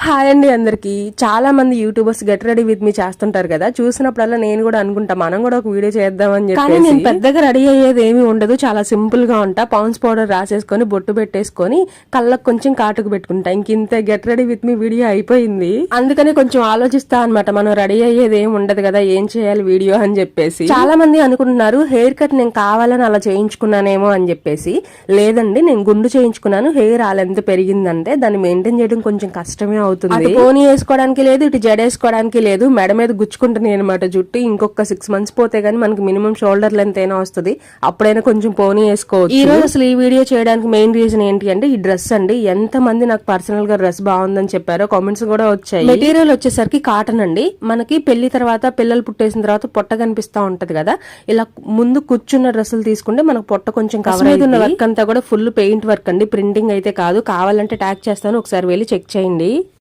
Hi అండి అందరికి. చాలా మంది YouTubers get ready with me చేస్తుంటారు కదా, చూసినప్పుడల్లా నేను కూడా అనుకుంటా మనం కూడా ఒక వీడియో చేద్దామని చెప్పి. కానీ నేను పెద్దగా రెడీ అయ్యేది ఏమీ ఉండదు, చాలా సింపుల్ గా ఉంటా. పౌండ్స్ పౌడర్ రాసేసుకొని బొట్టు పెట్టేసుకొని కళ్ళకు కొంచెం కాటుకు పెట్టుకుంటా. ఇంత get ready with me video అయిపోయింది. అందుకని కొంచెం ఆలోచిస్తా అనమాట, మనం రెడీ అయ్యేది ఏమి ఉండదు కదా, ఏం చేయాలి వీడియో అని చెప్పేసి. చాలా మంది అనుకుంటున్నారు హెయిర్ కట్ నేను కావాలని అలా చేయించుకున్నానేమో అని చెప్పేసి. లేదండి, నేను గుండు చేయించుకున్నాను. హెయిర్ లెంత్ పెరిగిందంటే దాన్ని మెయింటైన్ చేయడం కొంచెం కష్టమే అవుతుంది. పోనీ వేసుకోవడానికి లేదు, ఇటు జడ వేసుకోవడానికి లేదు, మెడ మీద గుచ్చుకుంటున్నాయి అనమాట జుట్టు. ఇంకొక 6 months పోతే గానీ మనకి మినిమం షోల్డర్ లెంత్ అయినా వస్తుంది, అప్పుడైనా కొంచెం పోనీ వేసుకోవచ్చు. ఈ రోజు అసలు ఈ వీడియో చేయడానికి మెయిన్ రీజన్ ఏంటి అంటే ఈ డ్రెస్ అండి. ఎంత మంది నాకు పర్సనల్ గా డ్రెస్ బాగుందని చెప్పారో, కామెంట్స్ కూడా వచ్చాయి. మెటీరియల్ వచ్చేసరికి కాటన్ అండి. మనకి పెళ్లి తర్వాత పిల్లలు పుట్టేసిన తర్వాత పొట్ట కనిపిస్తా ఉంటది కదా, ఇలా ముందు కూర్చున్న డ్రెస్సులు తీసుకుంటే మనకు పొట్ట కొంచెం కవర్ అవుతుంది. వర్క్ అంతా కూడా ఫుల్ పెయింట్ వర్క్ అండి, ప్రింటింగ్ అయితే కాదు. కావాలంటే ట్యాగ్ చేస్తాను, ఒకసారి వెళ్ళి చెక్ చేయండి.